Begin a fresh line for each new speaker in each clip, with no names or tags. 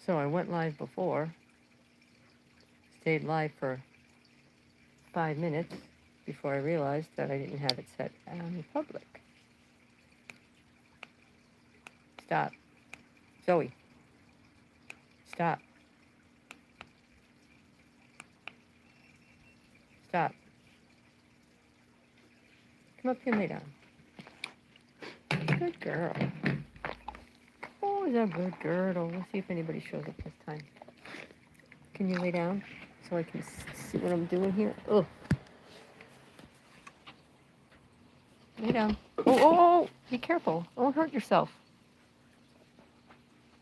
So I went live before, stayed live for 5 minutes before I realized that I didn't have it set on public. Stop. Zoey, stop. Stop. Come up here and lay down. Good girl. Oh, is a good girl. Let's see if anybody shows up this time. Can you lay down so I can see what I'm doing here? Oh, lay down. Oh, be careful. Don't hurt yourself.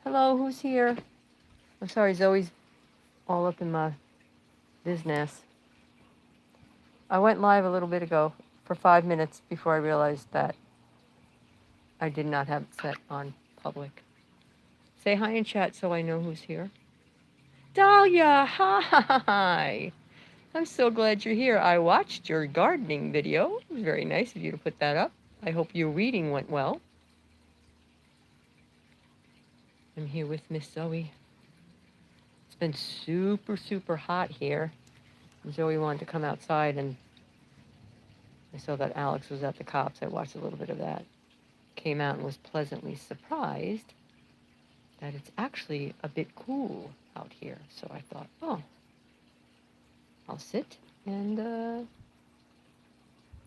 Hello, who's here? I'm sorry, Zoe's all up in my business. I went live a little bit ago for 5 minutes before I realized that I did not have it set on public. Say hi in chat so I know who's here. Dahlia, hi! I'm so glad you're here. I watched your gardening video. It was very nice of you to put that up. I hope your reading went well. I'm here with Miss Zoe. It's been super, super hot here. Zoe wanted to come outside, and I saw that Alex was at the cops. I watched a little bit of that. Came out and was pleasantly surprised that it's actually a bit cool out here. So I thought, oh, I'll sit and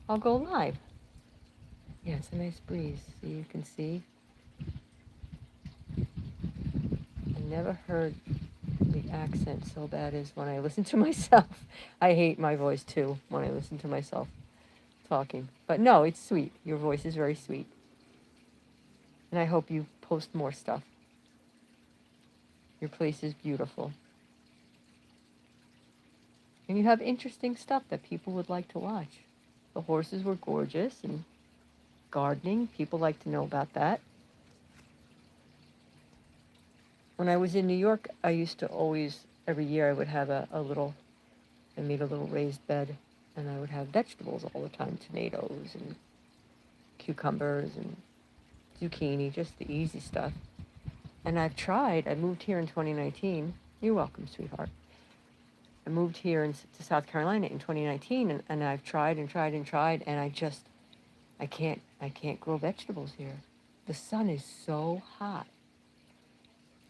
I'll go live. Yeah, it's a nice breeze. So you can see. I never heard the accent so bad as when I listen to myself. I hate my voice too when I listen to myself talking. But no, it's sweet. Your voice is very sweet. And I hope you post more stuff. Your place is beautiful. And you have interesting stuff that people would like to watch. The horses were gorgeous, and gardening, people like to know about that. When I was in New York, I used to always, every year I would have I made a little raised bed, and I would have vegetables all the time, tomatoes and cucumbers and zucchini, just the easy stuff. And I moved here in 2019. You're welcome, sweetheart. I moved here to South Carolina in 2019, and I've tried and tried and tried, and I can't grow vegetables here. The sun is so hot.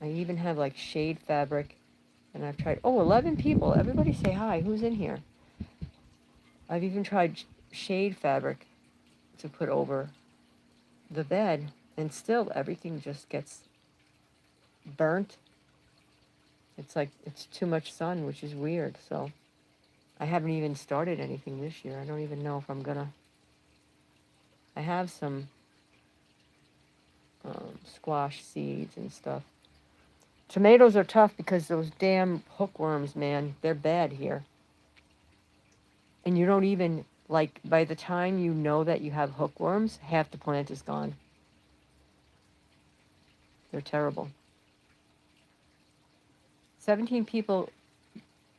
I even have like shade fabric, and I've tried, 11 people. Everybody say hi. Who's in here? I've even tried shade fabric to put over the bed, and still everything just gets burnt. It's like it's too much sun, which is weird. So I haven't even started anything this year. I don't even know if I'm gonna. I have some squash seeds and stuff. Tomatoes are tough because those damn hookworms, man, they're bad here. And you don't even, like, by the time you know that you have hookworms, half the plant is gone. They're terrible. 17 people,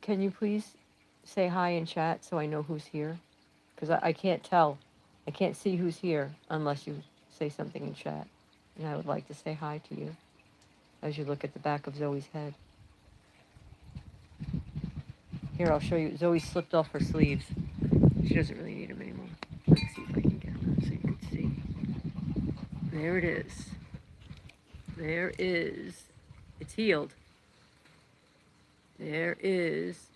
can you please say hi in chat so I know who's here? Because I can't tell. I can't see who's here unless you say something in chat. And I would like to say hi to you as you look at the back of Zoe's head. Here, I'll show you. Zoe slipped off her sleeves. She doesn't really need them anymore. Let's see if I can get them so you can see. There it is. There is. It's healed. There is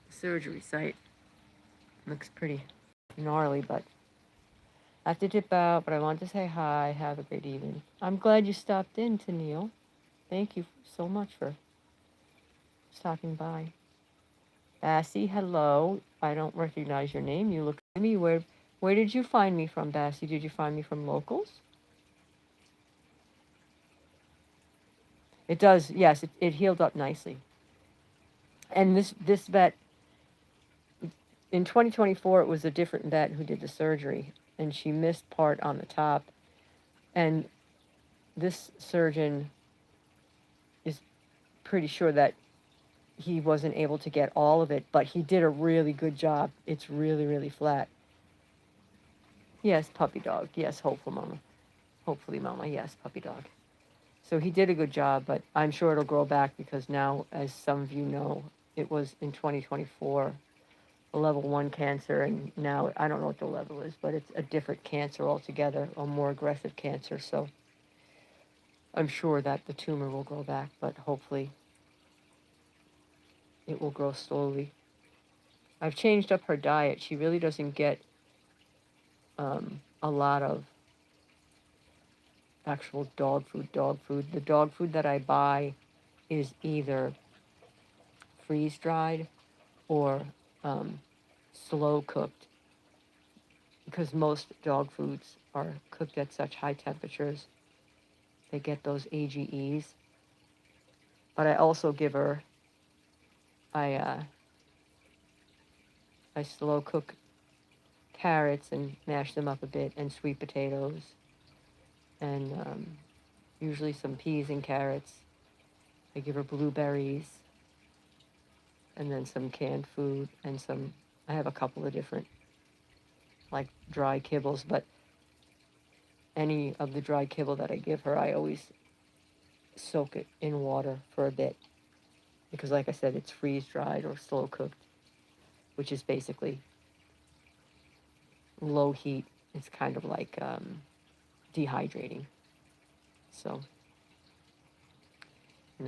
the surgery site. Looks pretty gnarly, but I have to dip out, but I want to say hi. Have a great evening. I'm glad you stopped in, Tennille. Thank you so much for stopping by. Bassie, hello. I don't recognize your name. You look at me. Where did you find me from, Bassie? Did you find me from locals? It does, yes. It healed up nicely. And this vet, in 2024, it was a different vet who did the surgery, and she missed part on the top. And this surgeon is pretty sure that he wasn't able to get all of it, but he did a really good job. It's really, really flat. Yes, puppy dog. Yes, hopefully, mama. Hopefully, mama. Yes, puppy dog. So he did a good job, but I'm sure it'll grow back because now, as some of you know, it was in 2024 a level 1 cancer, and now I don't know what the level is, but it's a different cancer altogether, a more aggressive cancer. So I'm sure that the tumor will grow back, but hopefully it will grow slowly. I've changed up her diet. She really doesn't get a lot of actual dog food. Dog food. The dog food that I buy is either freeze dried or slow cooked, because most dog foods are cooked at such high temperatures. They get those AGEs. But I also give her, I I slow cook carrots and mash them up a bit, and sweet potatoes, and usually some peas and carrots. I give her blueberries, and then some canned food, and some, I have a couple of different, like, dry kibbles, but any of the dry kibble that I give her, I always soak it in water for a bit, because like I said, it's freeze dried or slow cooked, which is basically low heat. It's kind of like dehydrating. So,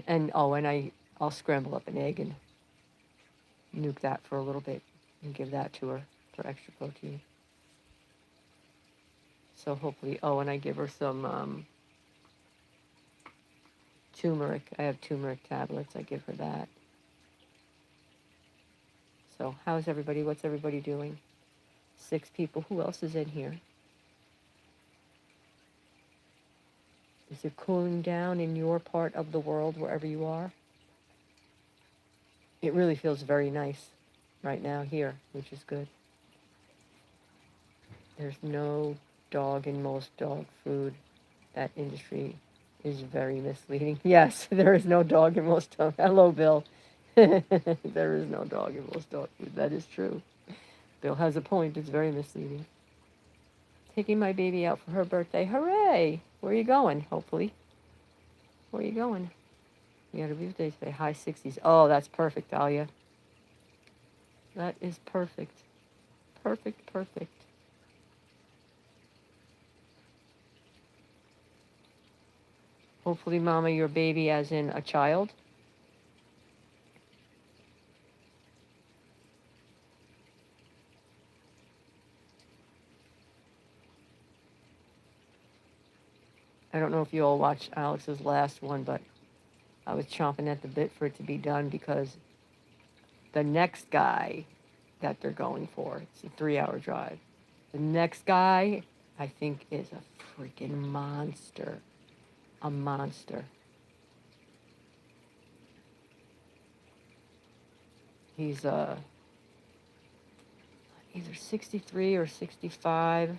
I'll scramble up an egg and nuke that for a little bit and give that to her for extra protein. So hopefully, and I give her some turmeric. I have turmeric tablets. I give her that. So how's everybody? What's everybody doing? 6 people. Who else is in here? Is it cooling down in your part of the world, wherever you are? It really feels very nice right now here, which is good. There's no dog in most dog food. That industry is very misleading. Yes, there is no dog in most dog. Hello, Bill. There is no dog in most dog food. That is true. Bill has a point. It's very misleading. Taking my baby out for her birthday. Hooray! Where are you going, hopefully? Where are you going? You got a birthday today. High 60s. Oh, that's perfect, Dahlia. That is perfect. Perfect, perfect. Hopefully, Mama, your baby as in a child. I don't know if you all watched Alex's last one, but I was chomping at the bit for it to be done, because the next guy that they're going for, it's a 3-hour drive. The next guy, I think, is a freaking monster. A monster. He's either 63 or 65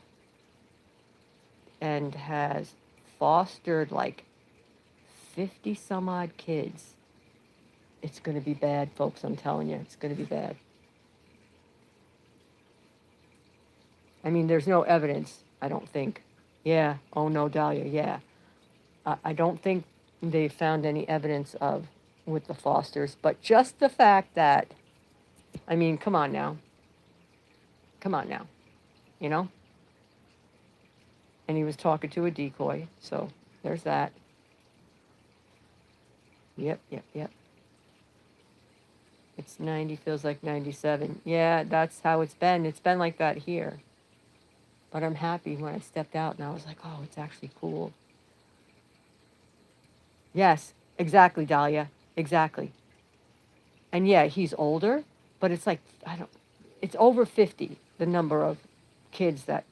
and has fostered like 50 some odd kids. It's going to be bad, folks. I'm telling you, it's going to be bad. I mean, there's no evidence, I don't think. Yeah. Oh, no, Dahlia. Yeah. I don't think they found any evidence of with the Fosters, but just the fact that, I mean, come on now. Come on now. You know? And he was talking to a decoy, so there's that. Yep. It's 90, feels like 97. Yeah, that's how it's been. It's been like that here. But I'm happy when I stepped out and I was like, oh, it's actually cool. Yes, exactly, Dahlia. Exactly. And yeah, he's older, but it's like, it's over 50, the number of kids that,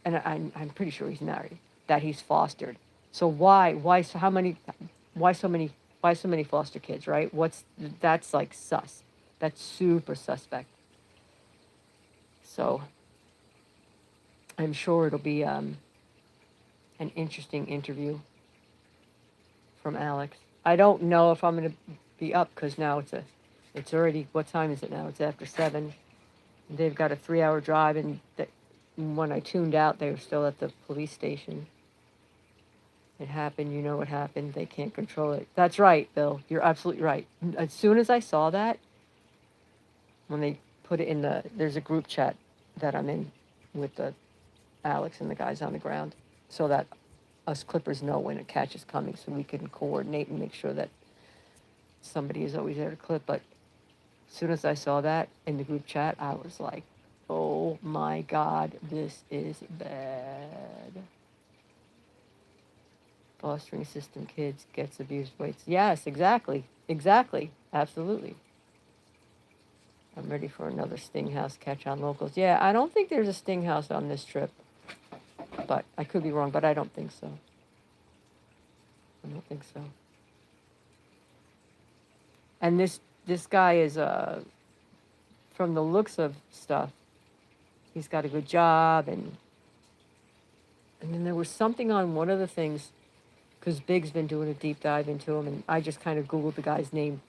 and I'm pretty sure he's married, that he's fostered. So why so many foster kids, right? That's like sus. That's super suspect. So I'm sure it'll be an interesting interview from Alex. I don't know if I'm going to be up, because now it's already, what time is it now? It's after 7. They've got a 3-hour drive, and when I tuned out, they were still at the police station. It happened, you know what happened. They can't control it. That's right, Bill. You're absolutely right. As soon as I saw that, when they put it in there's a group chat that I'm in with the Alex and the guys on the ground, so that us Clippers know when a catch is coming, so we can coordinate and make sure that somebody is always there to clip. But as soon as I saw that in the group chat, I was like, oh my God, this is bad. Fostering system kids gets abused weights. Yes, exactly. Exactly. Absolutely. I'm ready for another Sting House catch on locals. Yeah, I don't think there's a Sting House on this trip, but I could be wrong, but I don't think so. I don't think so. And this guy is from the looks of stuff, he's got a good job, and then there was something on one of the things, because Big's been doing a deep dive into him, and I just kind of Googled the guy's name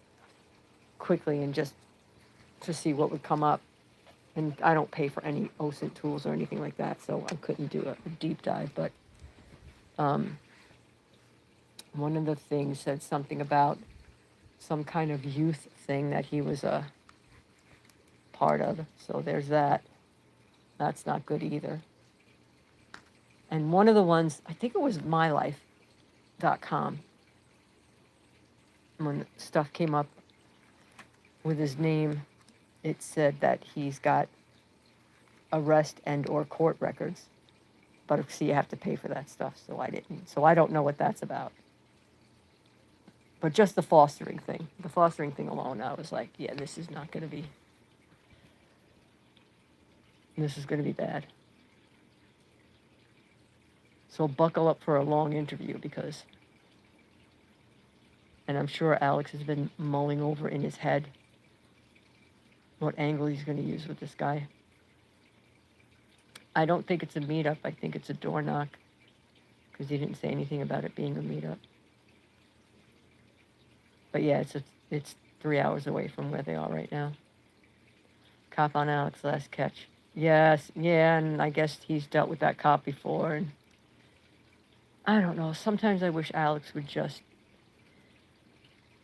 quickly and just to see what would come up. And I don't pay for any OSINT tools or anything like that, so I couldn't do a deep dive. But one of the things said something about some kind of youth thing that he was a part of. So there's that. That's not good either. And one of the ones, I think it was mylife.com, when stuff came up with his name, it said that he's got arrest and or court records. But see, you have to pay for that stuff, so I didn't. So I don't know what that's about. But just the fostering thing alone, I was like, yeah, this is not going to be, this is going to be bad. So buckle up for a long interview because, and I'm sure Alex has been mulling over in his head what angle he's going to use with this guy. I don't think it's a meetup. I think it's a door knock because he didn't say anything about it being a meetup. But yeah, it's 3 hours away from where they are right now. Cop on Alex, last catch. Yes, yeah, and I guess he's dealt with that cop before. And I don't know. Sometimes I wish Alex would just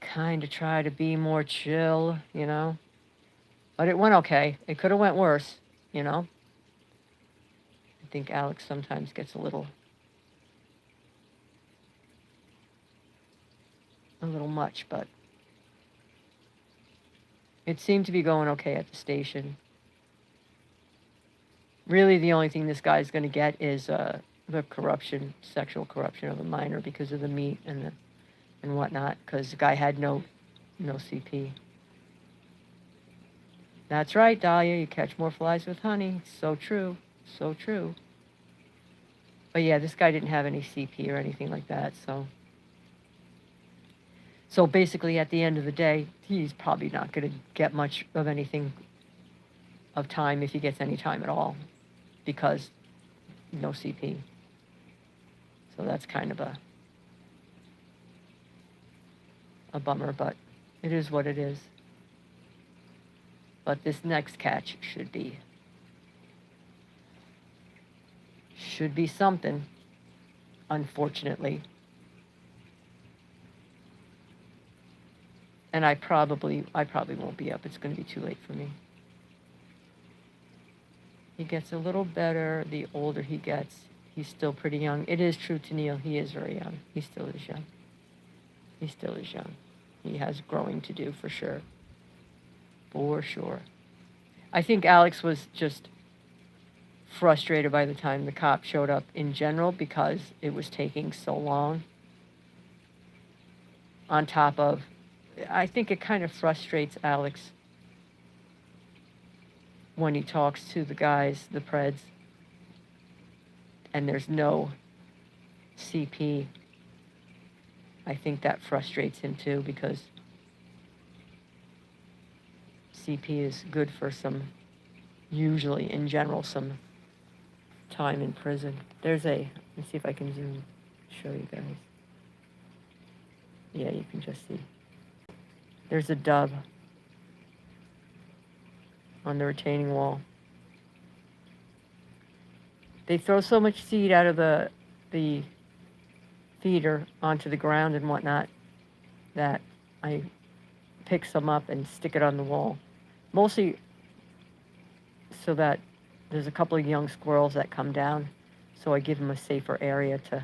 kind of try to be more chill, you know? But it went okay. It could have went worse, you know? I think Alex sometimes gets a little much, but it seemed to be going okay at the station. Really, the only thing this guy's going to get is the corruption, sexual corruption of a minor because of the meat and whatnot, because the guy had no CP. That's right, Dahlia. You catch more flies with honey. So true. So true. But yeah, this guy didn't have any CP or anything like that, so basically, at the end of the day, he's probably not going to get much of anything of time if he gets any time at all, because no CP. So that's kind of a bummer, but it is what it is. But this next catch should be something, unfortunately. And I probably won't be up. It's going to be too late for me. He gets a little better the older he gets. He's still pretty young. It is true to Neil. He is very young. He still is young. He still is young. He has growing to do for sure. For sure. I think Alex was just frustrated by the time the cop showed up in general because it was taking so long. On top of, I think it kind of frustrates Alex when he talks to the guys, the Preds, and there's no CP. I think that frustrates him too because CP is good for usually in general, some time in prison. Let's see if I can show you guys. Yeah, you can just see. There's a dove on the retaining wall. They throw so much seed out of the feeder onto the ground and whatnot, that I pick some up and stick it on the wall. Mostly so that there's a couple of young squirrels that come down, so I give them a safer area to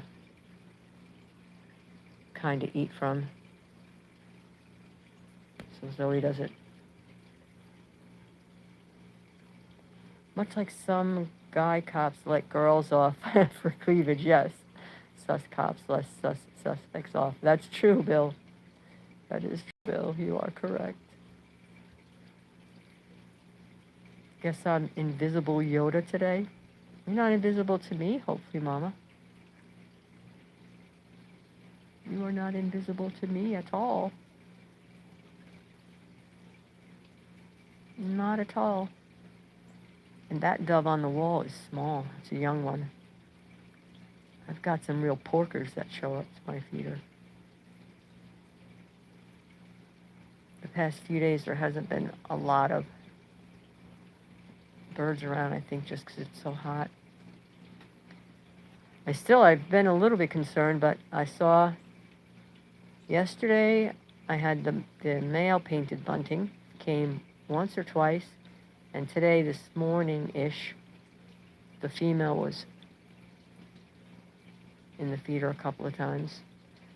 kind of eat from. So Zoe doesn't. Much like some guy cops let girls off for cleavage, yes. Sus cops let suspects off. That's true, Bill. That is true, Bill. You are correct. Guess I'm invisible Yoda today. You're not invisible to me, hopefully, Mama. You are not invisible to me at all. Not at all. And that dove on the wall is small. It's a young one. I've got some real porkers that show up to my feeder. The past few days there hasn't been a lot of birds around, I think, just because it's so hot. I've been a little bit concerned, but I saw yesterday I had the male painted bunting, came once or twice, and today, this morning-ish, the female was in the feeder a couple of times.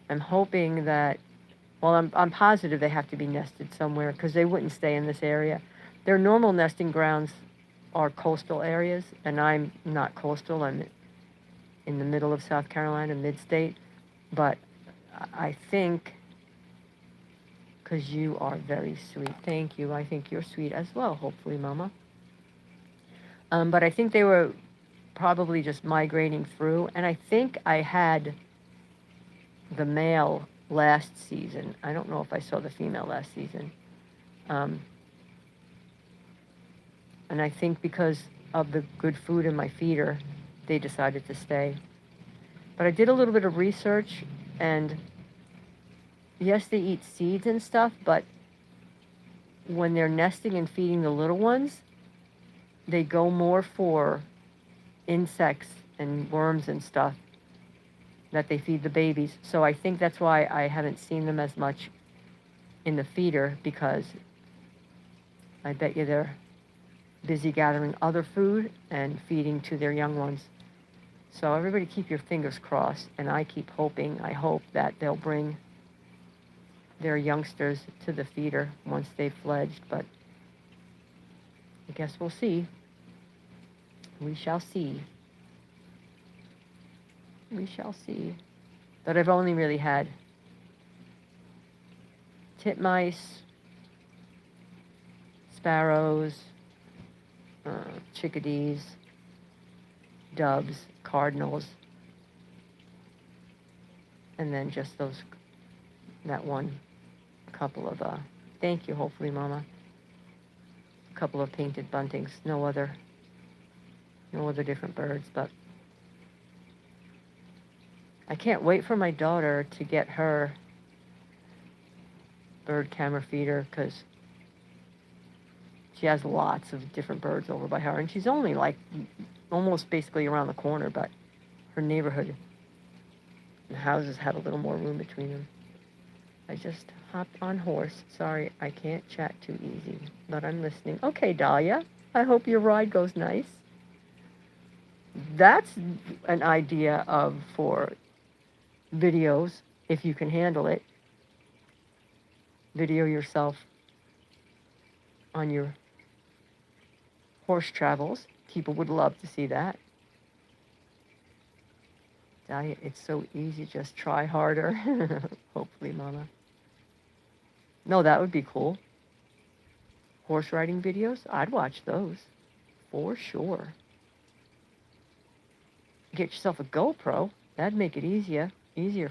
I'm hoping that, well, I'm positive they have to be nested somewhere because they wouldn't stay in this area. Their normal nesting grounds are coastal areas, and I'm not coastal. I'm in the middle of South Carolina, mid-state. But I think, because you are very sweet. Thank you. I think you're sweet as well, hopefully, Mama. But I think they were probably just migrating through. And I think I had the male last season. I don't know if I saw the female last season. And I think because of the good food in my feeder, they decided to stay. But I did a little bit of research, and yes, they eat seeds and stuff, but when they're nesting and feeding the little ones, they go more for insects and worms and stuff that they feed the babies. So I think that's why I haven't seen them as much in the feeder, because I bet you they're busy gathering other food and feeding to their young ones. So everybody keep your fingers crossed, and I keep hoping, I hope that they'll bring their youngsters to the feeder once they've fledged, but I guess we'll see. We shall see. We shall see. But I've only really had titmice, sparrows, chickadees, doves, cardinals, and then just that one couple of, thank you, hopefully, Mama, a couple of painted buntings, no other different birds. But I can't wait for my daughter to get her bird camera feeder, because she has lots of different birds over by her, and she's only like almost basically around the corner, but her neighborhood and houses have a little more room between them. I just hopped on horse. Sorry, I can't chat too easy, but I'm listening. Okay, Dahlia, I hope your ride goes nice. That's an idea for videos, if you can handle it. Video yourself on your horse travels. People would love to see that. Dahlia, it's so easy, just try harder. Hopefully, Mama. No, that would be cool. Horse riding videos, I'd watch those for sure. Get yourself a GoPro. That'd make it easier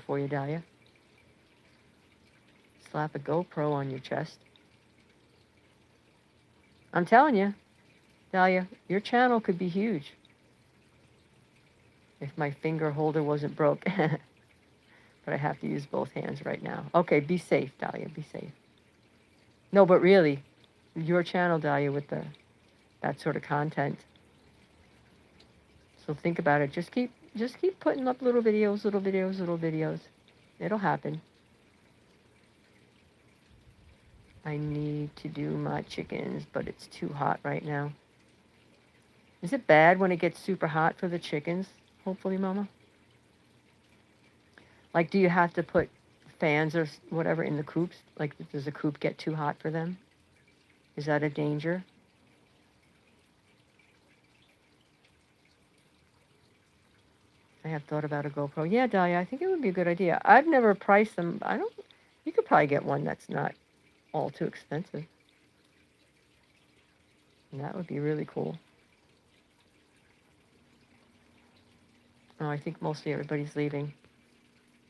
for you, Dahlia. Slap a GoPro on your chest. I'm telling you, Dahlia, your channel could be huge if my finger holder wasn't broke. But I have to use both hands right now. Okay, be safe, Dahlia, be safe. No, but really, your channel, Dahlia, with that sort of content. So think about it. Just keep Just keep putting up little videos, little videos, little videos. It'll happen. I need to do my chickens, but it's too hot right now. Is it bad when it gets super hot for the chickens? Hopefully, Mama. Like, do you have to put fans or whatever in the coops? Like, does the coop get too hot for them? Is that a danger? I have thought about a GoPro. Yeah, Dahlia, I think it would be a good idea. I've never priced them. You could probably get one that's not all too expensive. And that would be really cool. Oh, I think mostly everybody's leaving.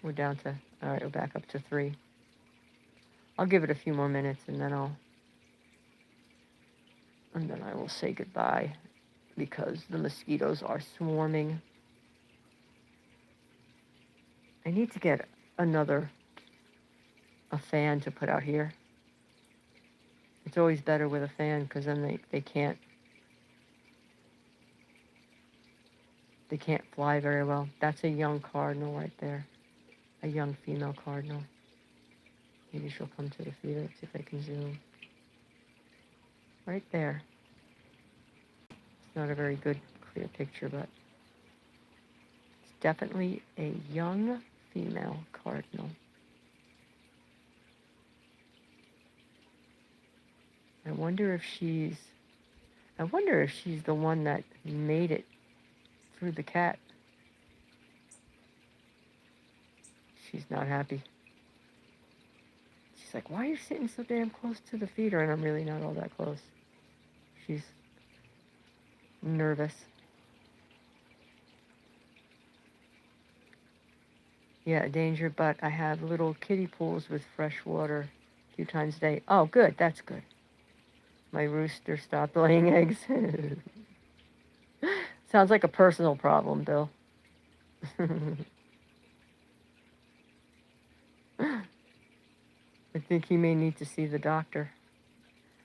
We're down to, all right, we're back up to 3. I'll give it a few more minutes and then I will say goodbye because the mosquitoes are swarming. I need to get a fan to put out here. It's always better with a fan because then they can't fly very well. That's a young cardinal right there. A young female cardinal. Maybe she'll come to the feeder. Let's see if I can zoom. Right there. It's not a very good clear picture, but it's definitely a young female cardinal. I wonder if she's the one that made it through the cat. She's not happy. She's like, why are you sitting so damn close to the feeder? And I'm really not all that close. She's nervous. Yeah, danger, but I have little kiddie pools with fresh water a few times a day. Oh, good. That's good. My rooster stopped laying eggs. Sounds like a personal problem, Bill. I think he may need to see the doctor.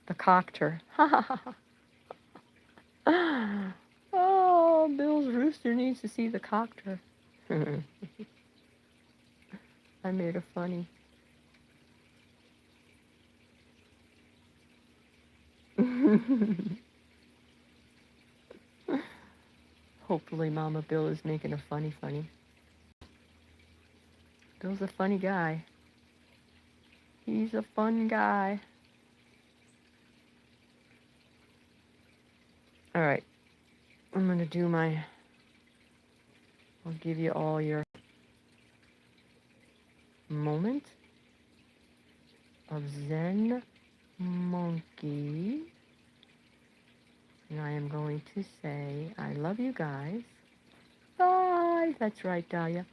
The coctor. Oh, Bill's rooster needs to see the coctor. I made a funny. Hopefully Mama Bill is making a funny. Bill's a funny guy. He's a fun guy. All right. I'm going to do I'll give you all your moment of Zen monkey. And I am going to say, I love you guys. Bye. That's right, Dahlia.